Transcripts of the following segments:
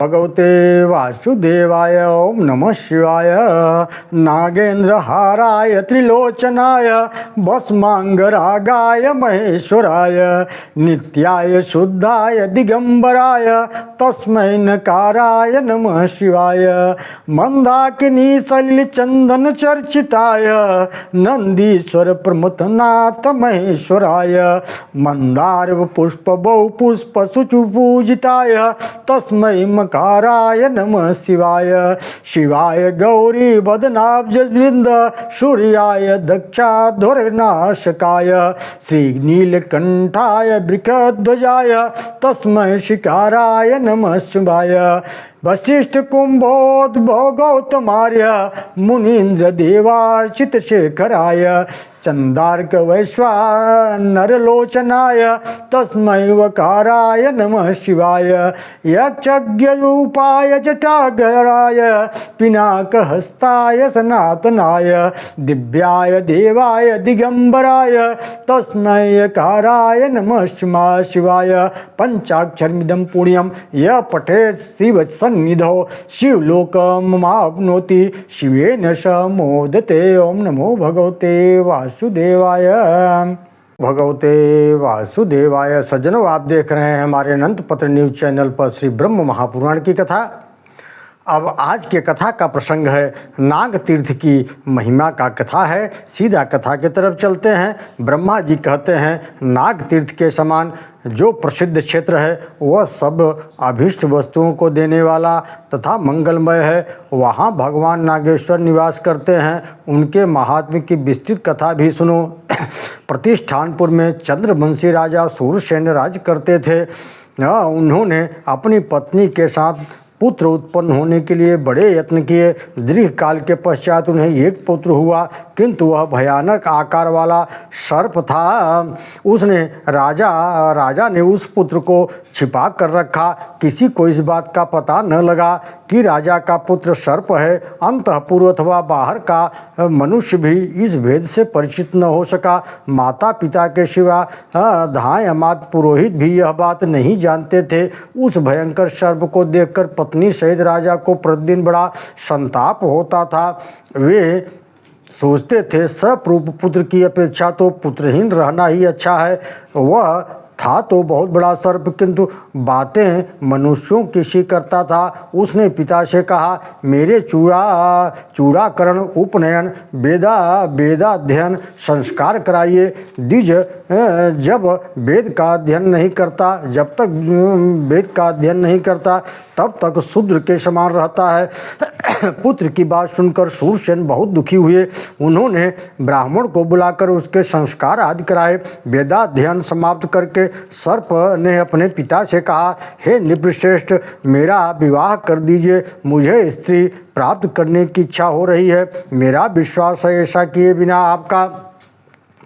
भगवते वासुदेवाय ओम नमः शिवाय। नागेंद्रहाराय त्रिलोचनाय भस्मांगरागाय महेश्वराय नित्याय शुद्धाय दिगंबराय तस्मै नकाराय नमः शिवाय। मंदाकिनी सलिल चंदन चर्चिताय नंदीश्वर प्रमथनाथ महेश्वराय मंदार पुष्प बहु पुष्प सुचु पूजिताय तस्मै मकाराय नमः शिवाय। शिवाय गौरी बदनाब्ज वृंद सूर्याय दक्षाध्वरनाशकाय श्री नीलकंठाय वृषध्वजाय तस्मै शिकाराय नमः शिवाय। वशिष्ठ कुंभोद्भव गौतमार्य मुनीन्द्र देवार्चित शेखराय चंदार्क वैश्वानरलोचनाय तस्मै वकाराय नमः शिवाय। यक्षज्ञरूपाय जटाधराय पिनाकहस्ताय सनातनाय दिव्याय देवाय दिगंबराय तस्मै यकाराय नमः शिवाय। पंचाक्षरमिदं पुण्यं यः पठेत् शिवसन्निधौ शिवलोकमाप्नोति शिवेन स मोदते। ओम नमो भगवते वासुदेवाय। भगवते वासुदेवाय। सज्जनों, आप देख रहे हैं हमारे अनंत पत्र न्यूज चैनल पर श्री ब्रह्म महापुराण की कथा। अब आज के कथा का प्रसंग है नाग तीर्थ की महिमा का कथा है। सीधा कथा की तरफ चलते हैं। ब्रह्मा जी कहते हैं नाग तीर्थ के समान जो प्रसिद्ध क्षेत्र है वह सब अभीष्ट वस्तुओं को देने वाला तथा मंगलमय है। वहाँ भगवान नागेश्वर निवास करते हैं। उनके महात्म्य की विस्तृत कथा भी सुनो। प्रतिष्ठानपुर में चंद्रवंशी राजा सूरसेन राज करते थे। उन्होंने अपनी पत्नी के साथ पुत्र उत्पन्न होने के लिए बड़े यत्न किए। दीर्घ काल के पश्चात उन्हें एक पुत्र हुआ, किंतु वह भयानक आकार वाला सर्प था। उसने राजा ने उस पुत्र को छिपा कर रखा। किसी को इस बात का पता न लगा कि राजा का पुत्र सर्प है। अंतःपुर अथवा बाहर का मनुष्य भी इस भेद से परिचित न हो सका। माता पिता के सिवा धाय अमात पुरोहित भी यह बात नहीं जानते थे। उस भयंकर सर्प को देखकर पत्नी सहित राजा को प्रतिदिन बड़ा संताप होता था। वे सोचते थे सप्रूप पुत्र की अपेक्षा तो पुत्रहीन रहना ही अच्छा है। वह था तो बहुत बड़ा सर्प, किंतु बातें मनुष्यों की सी करता था। उसने पिता से कहा, मेरे चूड़ाकरण उपनयन वेदाध्ययन संस्कार कराइए। द्विज जब वेद का अध्ययन नहीं करता, जब तक वेद का अध्ययन नहीं करता तब तक शूद्र के समान रहता है। पुत्र की बात सुनकर सूरसेन बहुत दुखी हुए। उन्होंने ब्राह्मण को बुलाकर उसके संस्कार आदि कराए। वेदाध्ययन समाप्त करके सर्प ने अपने पिता से कहा, हे नृपश्रेष्ठ, मेरा विवाह कर दीजिए। मुझे स्त्री प्राप्त करने की इच्छा हो रही है। मेरा विश्वास है ऐसा किए बिना आपका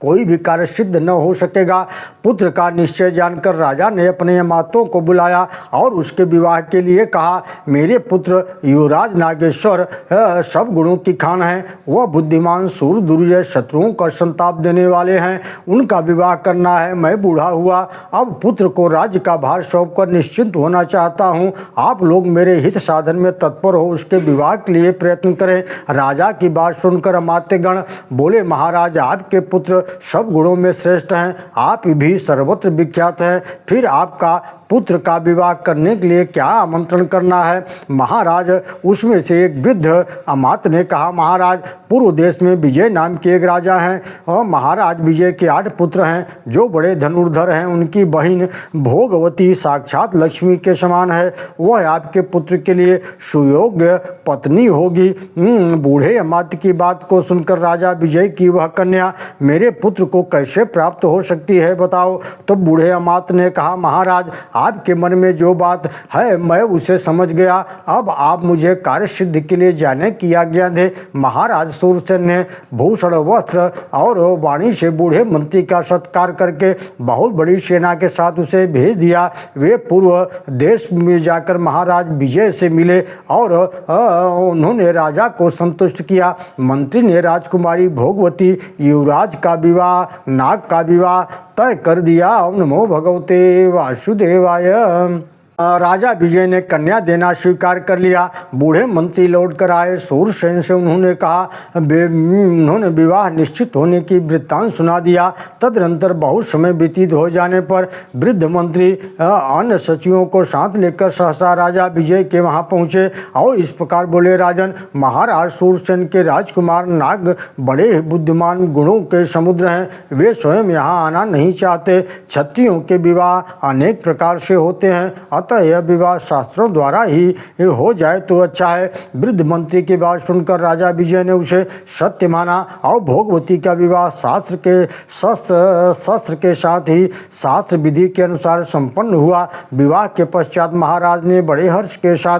कोई भी कार्य सिद्ध न हो सकेगा। पुत्र का निश्चय जानकर राजा ने अपने अमातों को बुलाया और उसके विवाह के लिए कहा। मेरे पुत्र युवराज नागेश्वर सब गुणों की खान हैं। वह बुद्धिमान, सूर, दुर्जय, शत्रुओं का संताप देने वाले हैं। उनका विवाह करना है। मैं बूढ़ा हुआ, अब पुत्र को राज्य का भार सौंप कर निश्चिंत होना चाहता हूँ। आप लोग मेरे हित साधन में तत्पर हो उसके विवाह के लिए प्रयत्न करें। राजा की बात सुनकर अमात्यगण बोले, महाराज, आपके पुत्र सब गुणों में श्रेष्ठ हैं। आप भी सर्वत्र विख्यात हैं। फिर आपका पुत्र का विवाह करने के लिए क्या आमंत्रण करना है? महाराज, उसमें से एक वृद्ध अमात्य ने कहा, महाराज, पूर्व देश में विजय नाम के एक राजा हैं और महाराज विजय के 8 पुत्र हैं जो बड़े धनुर्धर हैं। उनकी बहन भोगवती साक्षात लक्ष्मी के समान है। वह आपके पुत्र के लिए सुयोग्य पत्नी होगी। बूढ़े अमात्य की बात को सुनकर राजा विजय की वह कन्या मेरे पुत्र को कैसे प्राप्त हो सकती है, बताओ। तो बूढ़े अमात्य ने कहा, महाराज, आपके मन में जो बात है मैं उसे समझ गया। अब आप मुझे कार्य सिद्धि के लिए जाने की आज्ञा दें। महाराज सूरसेन ने भूषण, वस्त्र और वाणी से बूढ़े मंत्री का सत्कार करके बहुत बड़ी सेना के साथ उसे भेज दिया। वे पूर्व देश में जाकर महाराज विजय से मिले और उन्होंने राजा को संतुष्ट किया। मंत्री ने राजकुमारी भोगवती युवराज का विवाह, नाग का विवाह तय कर दिया। ओम नमो भगवते वासुदेवाय। राजा विजय ने कन्या देना स्वीकार कर लिया। बूढ़े मंत्री लौट कर आए। शूरसेन से उन्होंने विवाह निश्चित होने की वृत्तांत सुना दिया। तदनंतर बहुत समय व्यतीत हो जाने पर वृद्ध मंत्री अन्य सचिवों को साथ लेकर सहसा राजा विजय के वहां पहुंचे और इस प्रकार बोले, राजन, महाराज शूरसेन के राजकुमार नाग बड़े ही बुद्धिमान गुणों के समुद्र हैं। वे स्वयं यहाँ आना नहीं चाहते। क्षत्रियों के विवाह अनेक प्रकार से होते हैं, अतः यह विवाह शास्त्रों द्वारा ही हो जाए तो अच्छा है। वृद्ध मंत्री की बात सुनकर राजा विजय ने उसे सत्य माना और भोगवती का विवाह शस्त्र के साथ ही शास्त्र विधि के अनुसार संपन्न हुआ। विवाह के पश्चात महाराज ने बड़े हर्ष के साथ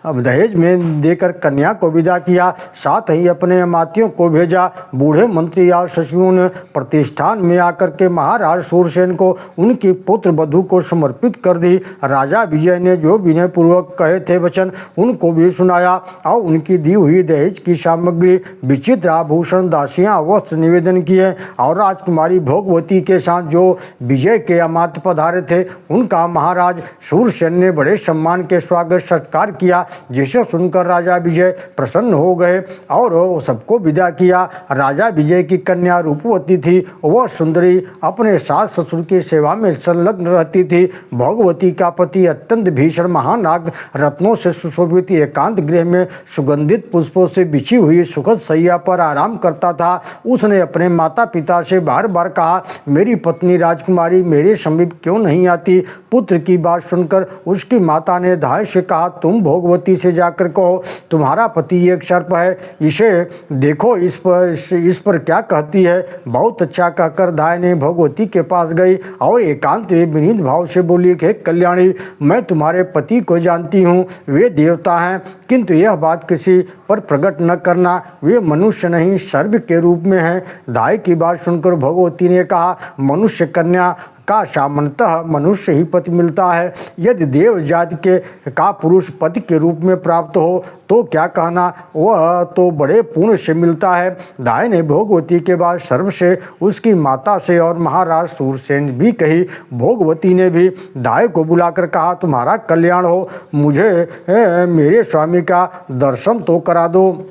दहेज में देकर कन्या को विदा किया, साथ ही अपने अमात्यों को भेजा। बूढ़े मंत्री और सचिवों ने प्रतिष्ठान में आकर के महाराज शूरसेन को उनकी पुत्र वधू को समर्पित कर दी। राजा विजय ने जो विनय पूर्वक कहे थे वचन उनको भी सुनाया और उनकी दी हुई दहेज की सामग्री, विचित्र आभूषण, दासियां, वस्त्र निवेदन किए और राजकुमारी भोगवती के साथ जो विजय के अमात्य पधारे थे उनका महाराज शूरसेन ने बड़े सम्मान के स्वागत सत्कार किया, जिसे सुनकर राजा विजय प्रसन्न हो गए और सबको विदा किया। राजा विजय की कन्या रूपवती थी। वह सुंदरी अपने सास ससुर की सेवा में संलग्न रहती थी। भोगवती का पति अत्यंत भीषण महानाग रत्नों से सुशोभित एकांत गृह में सुगंधित पुष्पों से बिछी हुई सुखद शैया पर आराम करता था। उसने अपने माता पिता से बार बार कहा, मेरी पत्नी राजकुमारी मेरे समीप क्यों नहीं आती। पुत्र की बात सुनकर उसकी माता ने धाय से कहा, तुम भोगवती से जाकर कहो तुम्हारा पति एक सर्प है, इसे देखो इस पर क्या कहती है। बहुत अच्छा कहकर धाय ने भोगवती के पास गई और एकांत में विनीत भाव से बोली कि कल्याणी, मैं तुम्हारे पति को जानती हूँ, वे देवता हैं, किंतु यह बात किसी पर प्रकट न करना, वे मनुष्य नहीं सर्प के रूप में हैं। धाय की बात सुनकर भगवती ने कहा, मनुष्य कन्या का सामान्यतः मनुष्य ही पति मिलता है। यदि देव जाति का पुरुष पति के रूप में प्राप्त हो तो क्या कहना, वह तो बड़े पुण्य से मिलता है। दाई ने भोगवती के बाद सर्व से, उसकी माता से और महाराज शूरसेन भी कही। भोगवती ने भी दाई को बुलाकर कहा, तुम्हारा कल्याण हो, मुझे मेरे स्वामी का दर्शन तो करा दो।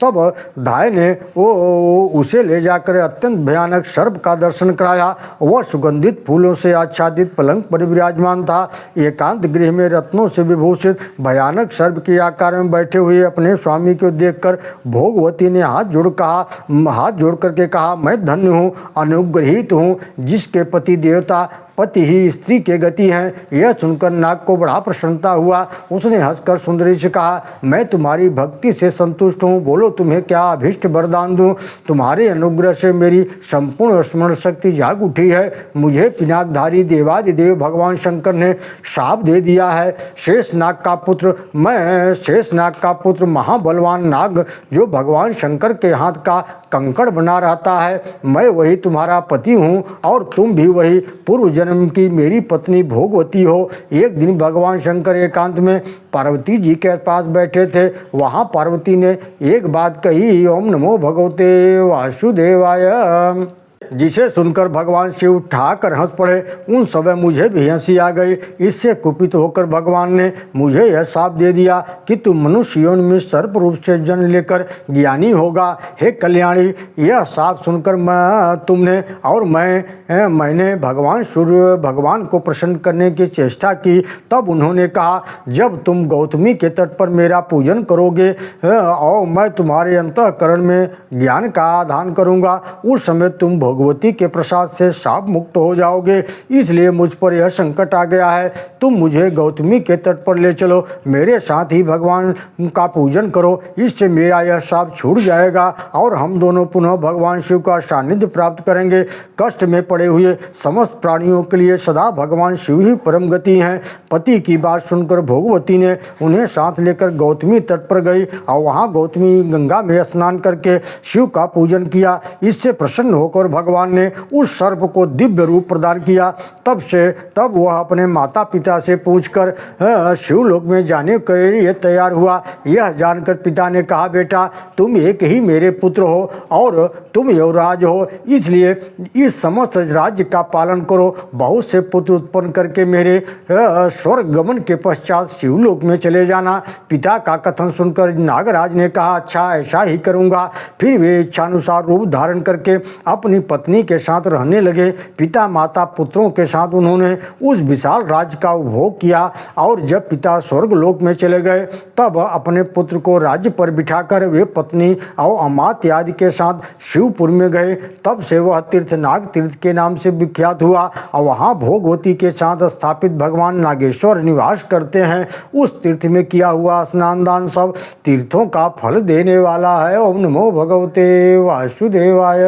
तब दाई ने उसे ले जाकर अत्यंत भयानक सर्प का दर्शन कराया। वह सुगंधित फूलों से आच्छादित पलंग पर विराजमान था। एकांत गृह में रत्नों से विभूषित भयानक सर्प के आकार में बैठे हुए अपने स्वामी को देखकर भोगवती ने हाथ जोड़ करके कहा, मैं धन्य हूँ, अनुग्रहित हूँ, जिसके पति देवता पति ही स्त्री के गति हैं। यह सुनकर नाग को बड़ा प्रसन्नता हुआ। उसने हंसकर सुंदरी से कहा, मैं तुम्हारी भक्ति से संतुष्ट हूँ, बोलो तुम्हें क्या अभीष्ट वरदान दूँ। तुम्हारे अनुग्रह से मेरी संपूर्ण स्मरण शक्ति जाग उठी है। मुझे पिनाकधारी देवादिदेव भगवान शंकर ने शाप दे दिया है। शेषनाग का पुत्र महाबलवान नाग जो भगवान शंकर के हाथ का कंकड़ बना रहता है, मैं वही तुम्हारा पति हूँ और तुम भी वही पूर्व जन्म की मेरी पत्नी भोगवती हो। एक दिन भगवान शंकर एकांत में पार्वती जी के पास बैठे थे। वहाँ पार्वती ने एक बात कही, ओम नमो भगवते वासुदेवाय, जिसे सुनकर भगवान शिव ठाकर हंस पड़े। उन समय मुझे भी हंसी आ गई। इससे कुपित होकर भगवान ने मुझे यह शाप दे दिया कि तू मनुष्य योनि में सर्प रूप से जन्म लेकर ज्ञानी होगा। हे कल्याणी, यह शाप सुनकर मैंने भगवान को प्रसन्न करने की चेष्टा की। तब उन्होंने कहा, जब तुम गौतमी के तट पर मेरा पूजन करोगे और मैं तुम्हारे अंतःकरण में ज्ञान का आधान करूँगा, उस समय तुम भगवती के प्रसाद से शाप मुक्त हो जाओगे। इसलिए मुझ पर यह संकट आ गया है। तुम मुझे गौतमी के तट पर ले चलो, मेरे साथ ही भगवान का पूजन करो, इससे मेरा यह शाप छूट जाएगा और हम दोनों पुनः भगवान शिव का सानिध्य प्राप्त करेंगे। कष्ट में पड़े हुए समस्त प्राणियों के लिए सदा भगवान शिव ही परम गति हैं। पति की बात सुनकर भोगवती ने उन्हें साथ लेकर गौतमी तट पर गई और वहाँ गौतमी गंगा में स्नान करके शिव का पूजन किया। इससे प्रसन्न होकर भगवान ने उस सर्प को दिव्य रूप प्रदान किया। तब वह अपने माता पिता से पूछकर शिवलोक में जाने के लिए तैयार हुआ। यह जानकर पिता ने कहा, बेटा तुम एक ही मेरे पुत्र हो और तुम युवराज हो, इसलिए इस समस्त राज्य का पालन करो। बहुत से पुत्र उत्पन्न करके मेरे स्वर्ग गमन के पश्चात शिवलोक में चले जाना। पिता का कथन सुनकर नागराज ने कहा, अच्छा ऐसा ही करूँगा। फिर वे इच्छानुसार रूप धारण करके अपनी पत्नी के साथ रहने लगे। पिता माता पुत्रों के साथ उन्होंने उस विशाल राज्य का उपभोग किया और जब पिता स्वर्गलोक में चले गए तब अपने पुत्र को राज्य पर बिठाकर वे पत्नी और अमात्य आदि के साथ शिवपुर में गए। तब से वह तीर्थ नाग तीर्थ के नाम से विख्यात हुआ और वहाँ भोगवती के साथ स्थापित भगवान नागेश्वर निवास करते हैं। उस तीर्थ में किया हुआ स्नान दान सब तीर्थों का फल देने वाला है। ओम नमो भगवते वासुदेवाय।